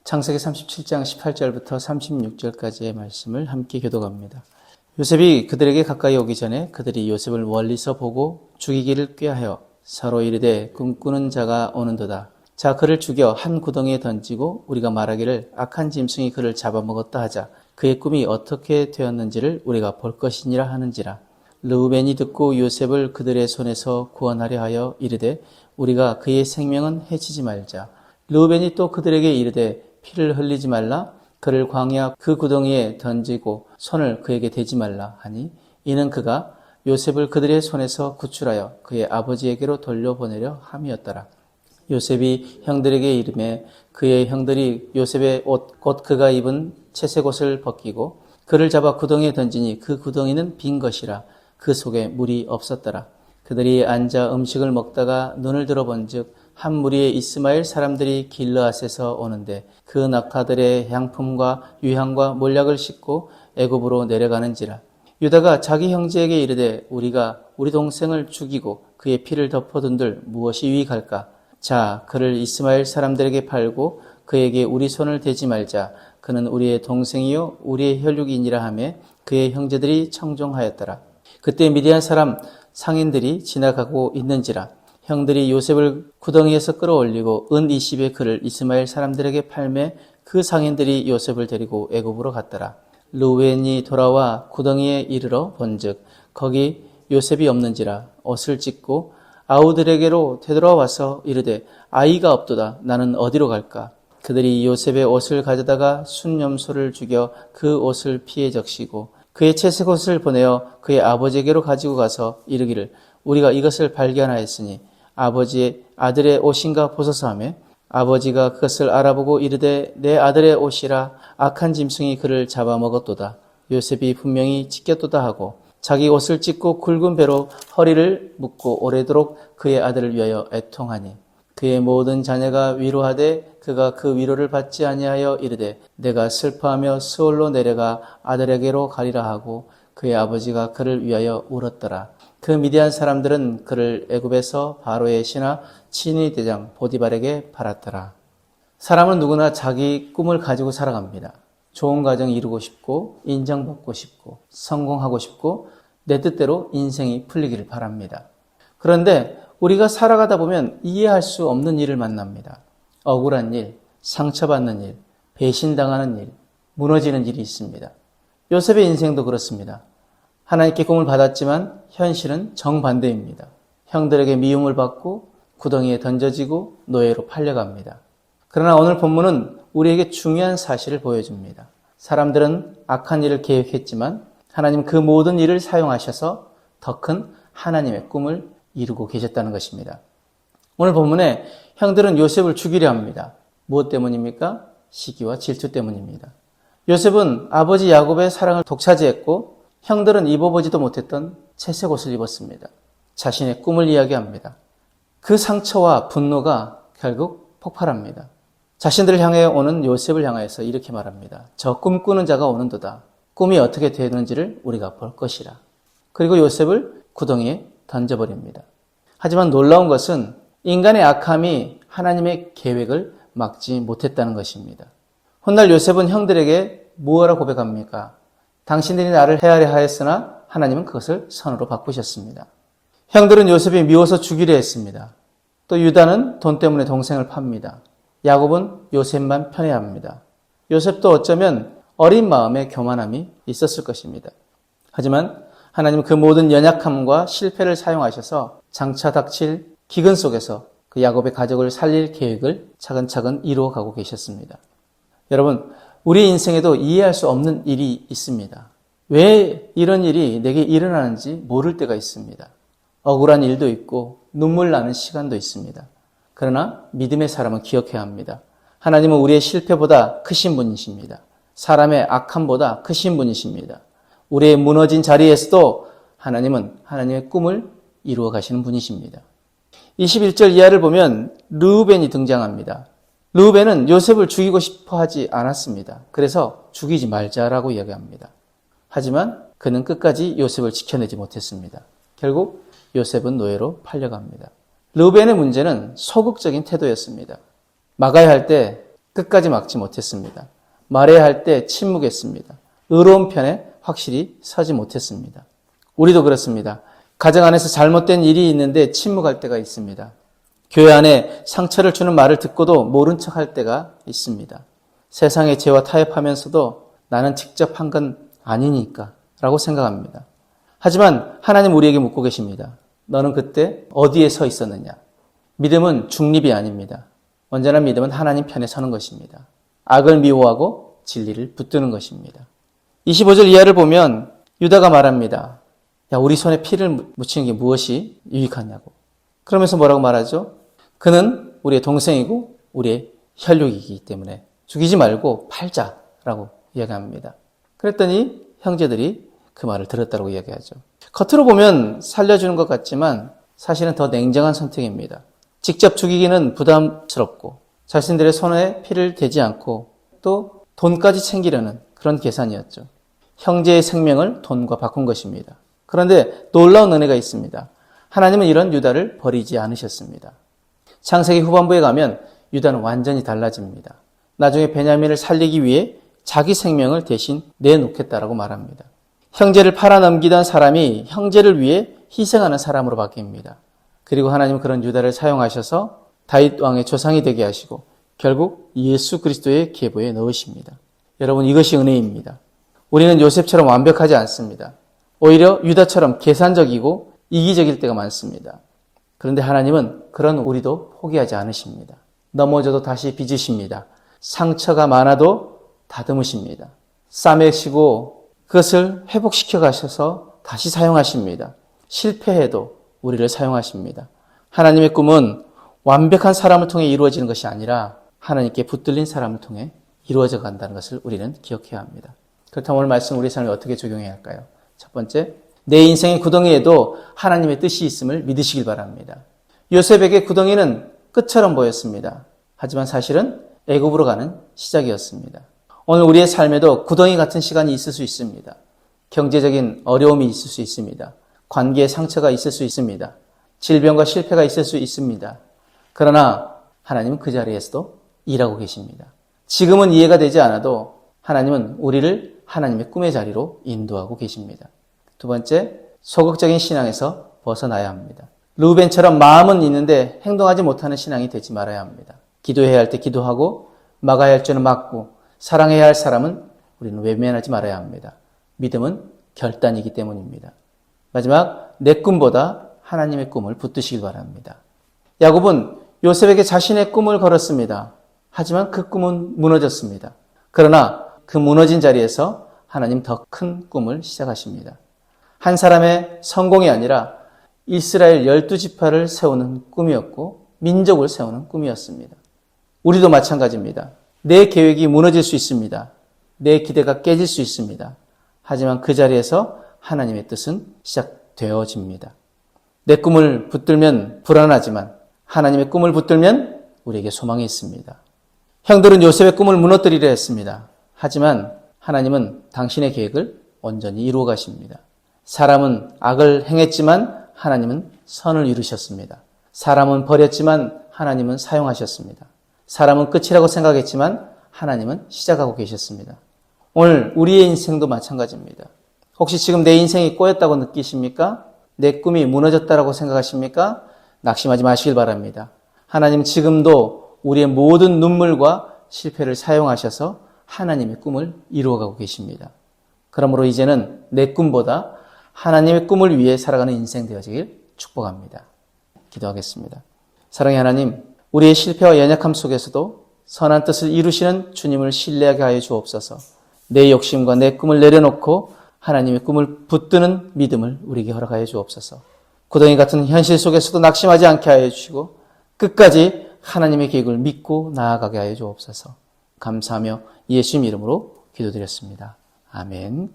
창세기 37장 18절부터 36절까지의 말씀을 함께 교독합니다. 요셉이 그들에게 가까이 오기 전에 그들이 요셉을 멀리서 보고 죽이기를 꾀하여 서로 이르되 꿈꾸는 자가 오는도다. 자, 그를 죽여 한 구덩이에 던지고 우리가 말하기를 악한 짐승이 그를 잡아먹었다 하자. 그의 꿈이 어떻게 되었는지를 우리가 볼 것이니라 하는지라. 르우벤이 듣고 요셉을 그들의 손에서 구원하려 하여 이르되 우리가 그의 생명은 해치지 말자. 르우벤이 또 그들에게 이르되 피를 흘리지 말라. 그를 광야 그 구덩이에 던지고 손을 그에게 대지 말라 하니 이는 그가 요셉을 그들의 손에서 구출하여 그의 아버지에게로 돌려보내려 함이었더라. 요셉이 형들에게 이르매 그의 형들이 요셉의 옷 곧 그가 입은 채색 옷을 벗기고 그를 잡아 구덩이에 던지니 그 구덩이는 빈 것이라. 그 속에 물이 없었더라. 그들이 앉아 음식을 먹다가 눈을 들어본즉 한 무리의 이스마엘 사람들이 길르앗에서 오는데 그 낙타들의 향품과 유향과 몰약을 싣고 애굽으로 내려가는지라. 유다가 자기 형제에게 이르되 우리가 우리 동생을 죽이고 그의 피를 덮어둔들 무엇이 유익할까? 자, 그를 이스마엘 사람들에게 팔고 그에게 우리 손을 대지 말자. 그는 우리의 동생이요 우리의 혈육이니라 하며 그의 형제들이 청종하였더라. 그때 미디안 사람 상인들이 지나가고 있는지라. 형들이 요셉을 구덩이에서 끌어올리고 은 20의 그를 이스마엘 사람들에게 팔매 그 상인들이 요셉을 데리고 애굽으로 갔더라. 르우벤이 돌아와 구덩이에 이르러 본즉 거기 요셉이 없는지라. 옷을 찢고 아우들에게로 되돌아와서 이르되 아이가 없도다. 나는 어디로 갈까? 그들이 요셉의 옷을 가져다가 순념소를 죽여 그 옷을 피에 적시고 그의 채색 옷을 보내어 그의 아버지에게로 가지고 가서 이르기를 우리가 이것을 발견하였으니 아버지의 아들의 옷인가 보소서 하며 아버지가 그것을 알아보고 이르되 내 아들의 옷이라. 악한 짐승이 그를 잡아먹었도다. 요셉이 분명히 찢겼도다 하고 자기 옷을 찢고 굵은 배로 허리를 묶고 오래도록 그의 아들을 위하여 애통하니 그의 모든 자녀가 위로하되 그가 그 위로를 받지 아니하여 이르되 내가 슬퍼하며 스올로 내려가 아들에게로 가리라 하고 그의 아버지가 그를 위하여 울었더라. 그 미디안 사람들은 그를 애굽에서 바로의 신하 친위 대장 보디발에게 팔았더라. 사람은 누구나 자기 꿈을 가지고 살아갑니다. 좋은 가정 이루고 싶고 인정받고 싶고 성공하고 싶고 내 뜻대로 인생이 풀리기를 바랍니다. 그런데 우리가 살아가다 보면 이해할 수 없는 일을 만납니다. 억울한 일, 상처받는 일, 배신당하는 일, 무너지는 일이 있습니다. 요셉의 인생도 그렇습니다. 하나님께 꿈을 받았지만 현실은 정반대입니다. 형들에게 미움을 받고 구덩이에 던져지고 노예로 팔려갑니다. 그러나 오늘 본문은 우리에게 중요한 사실을 보여줍니다. 사람들은 악한 일을 계획했지만 하나님 그 모든 일을 사용하셔서 더 큰 하나님의 꿈을 이루고 계셨다는 것입니다. 오늘 본문에 형들은 요셉을 죽이려 합니다. 무엇 때문입니까? 시기와 질투 때문입니다. 요셉은 아버지 야곱의 사랑을 독차지했고 형들은 입어보지도 못했던 채색 옷을 입었습니다. 자신의 꿈을 이야기합니다. 그 상처와 분노가 결국 폭발합니다. 자신들을 향해 오는 요셉을 향해서 이렇게 말합니다. 저 꿈꾸는 자가 오는도다. 꿈이 어떻게 되는지를 우리가 볼 것이라. 그리고 요셉을 구덩이에 던져버립니다. 하지만 놀라운 것은 인간의 악함이 하나님의 계획을 막지 못했다는 것입니다. 훗날 요셉은 형들에게 무엇라 고백합니까? 당신들이 나를 헤아려 하였으나 하나님은 그것을 선으로 바꾸셨습니다. 형들은 요셉이 미워서 죽이려 했습니다. 또 유다는 돈 때문에 동생을 팝니다. 야곱은 요셉만 편애합니다. 요셉도 어쩌면 어린 마음에 교만함이 있었을 것입니다. 하지만 하나님은 그 모든 연약함과 실패를 사용하셔서 장차 닥칠 기근 속에서 그 야곱의 가족을 살릴 계획을 차근차근 이루어가고 계셨습니다. 여러분, 우리 인생에도 이해할 수 없는 일이 있습니다. 왜 이런 일이 내게 일어나는지 모를 때가 있습니다. 억울한 일도 있고 눈물 나는 시간도 있습니다. 그러나 믿음의 사람은 기억해야 합니다. 하나님은 우리의 실패보다 크신 분이십니다. 사람의 악함보다 크신 분이십니다. 우리의 무너진 자리에서도 하나님은 하나님의 꿈을 이루어 가시는 분이십니다. 21절 이하를 보면 르우벤이 등장합니다. 르우벤은 요셉을 죽이고 싶어 하지 않았습니다. 그래서 죽이지 말자라고 이야기합니다. 하지만 그는 끝까지 요셉을 지켜내지 못했습니다. 결국 요셉은 노예로 팔려갑니다. 르우벤의 문제는 소극적인 태도였습니다. 막아야 할 때 끝까지 막지 못했습니다. 말해야 할 때 침묵했습니다. 의로운 편에 확실히 서지 못했습니다. 우리도 그렇습니다. 가정 안에서 잘못된 일이 있는데 침묵할 때가 있습니다. 교회 안에 상처를 주는 말을 듣고도 모른 척할 때가 있습니다. 세상의 죄와 타협하면서도 나는 직접 한 건 아니니까 라고 생각합니다. 하지만 하나님 우리에게 묻고 계십니다. 너는 그때 어디에 서 있었느냐? 믿음은 중립이 아닙니다. 언제나 믿음은 하나님 편에 서는 것입니다. 악을 미워하고 진리를 붙드는 것입니다. 25절 이하를 보면 유다가 말합니다. 야, 우리 손에 피를 묻히는 게 무엇이 유익하냐고. 그러면서 뭐라고 말하죠? 그는 우리의 동생이고 우리의 혈육이기 때문에 죽이지 말고 팔자라고 이야기합니다. 그랬더니 형제들이 그 말을 들었다고 이야기하죠. 겉으로 보면 살려주는 것 같지만 사실은 더 냉정한 선택입니다. 직접 죽이기는 부담스럽고 자신들의 손에 피를 대지 않고 또 돈까지 챙기려는 그런 계산이었죠. 형제의 생명을 돈과 바꾼 것입니다. 그런데 놀라운 은혜가 있습니다. 하나님은 이런 유다를 버리지 않으셨습니다. 창세기 후반부에 가면 유다는 완전히 달라집니다. 나중에 베냐민을 살리기 위해 자기 생명을 대신 내놓겠다라고 말합니다. 형제를 팔아넘기던 사람이 형제를 위해 희생하는 사람으로 바뀝니다. 그리고 하나님은 그런 유다를 사용하셔서 다윗 왕의 조상이 되게 하시고 결국 예수 그리스도의 계보에 넣으십니다. 여러분, 이것이 은혜입니다. 우리는 요셉처럼 완벽하지 않습니다. 오히려 유다처럼 계산적이고 이기적일 때가 많습니다. 그런데 하나님은 그런 우리도 포기하지 않으십니다. 넘어져도 다시 빚으십니다. 상처가 많아도 다듬으십니다. 싸매시고 그것을 회복시켜 가셔서 다시 사용하십니다. 실패해도 우리를 사용하십니다. 하나님의 꿈은 완벽한 사람을 통해 이루어지는 것이 아니라 하나님께 붙들린 사람을 통해 이루어져 간다는 것을 우리는 기억해야 합니다. 그렇다면 오늘 말씀 우리 삶에 어떻게 적용해야 할까요? 첫 번째, 내 인생의 구덩이에도 하나님의 뜻이 있음을 믿으시길 바랍니다. 요셉에게 구덩이는 끝처럼 보였습니다. 하지만 사실은 애굽으로 가는 시작이었습니다. 오늘 우리의 삶에도 구덩이 같은 시간이 있을 수 있습니다. 경제적인 어려움이 있을 수 있습니다. 관계의 상처가 있을 수 있습니다. 질병과 실패가 있을 수 있습니다. 그러나 하나님은 그 자리에서도 일하고 계십니다. 지금은 이해가 되지 않아도 하나님은 우리를 하나님의 꿈의 자리로 인도하고 계십니다. 두 번째, 소극적인 신앙에서 벗어나야 합니다. 르우벤처럼 마음은 있는데 행동하지 못하는 신앙이 되지 말아야 합니다. 기도해야 할 때 기도하고 막아야 할 줄은 막고 사랑해야 할 사람은 우리는 외면하지 말아야 합니다. 믿음은 결단이기 때문입니다. 마지막, 내 꿈보다 하나님의 꿈을 붙드시길 바랍니다. 야곱은 요셉에게 자신의 꿈을 걸었습니다. 하지만 그 꿈은 무너졌습니다. 그러나 그 무너진 자리에서 하나님 더 큰 꿈을 시작하십니다. 한 사람의 성공이 아니라 이스라엘 12지파를 세우는 꿈이었고 민족을 세우는 꿈이었습니다. 우리도 마찬가지입니다. 내 계획이 무너질 수 있습니다. 내 기대가 깨질 수 있습니다. 하지만 그 자리에서 하나님의 뜻은 시작되어집니다. 내 꿈을 붙들면 불안하지만 하나님의 꿈을 붙들면 우리에게 소망이 있습니다. 형들은 요셉의 꿈을 무너뜨리려 했습니다. 하지만 하나님은 당신의 계획을 온전히 이루어 가십니다. 사람은 악을 행했지만 하나님은 선을 이루셨습니다. 사람은 버렸지만 하나님은 사용하셨습니다. 사람은 끝이라고 생각했지만 하나님은 시작하고 계셨습니다. 오늘 우리의 인생도 마찬가지입니다. 혹시 지금 내 인생이 꼬였다고 느끼십니까? 내 꿈이 무너졌다고 생각하십니까? 낙심하지 마시길 바랍니다. 하나님 지금도 우리의 모든 눈물과 실패를 사용하셔서 하나님의 꿈을 이루어가고 계십니다. 그러므로 이제는 내 꿈보다 하나님의 꿈을 위해 살아가는 인생 되어지길 축복합니다. 기도하겠습니다. 사랑의 하나님, 우리의 실패와 연약함 속에서도 선한 뜻을 이루시는 주님을 신뢰하게 하여 주옵소서. 내 욕심과 내 꿈을 내려놓고 하나님의 꿈을 붙드는 믿음을 우리에게 허락하여 주옵소서. 구덩이 같은 현실 속에서도 낙심하지 않게 하여 주시고 끝까지 하나님의 계획을 믿고 나아가게 하여 주옵소서. 감사하며 예수님 이름으로 기도드렸습니다. 아멘.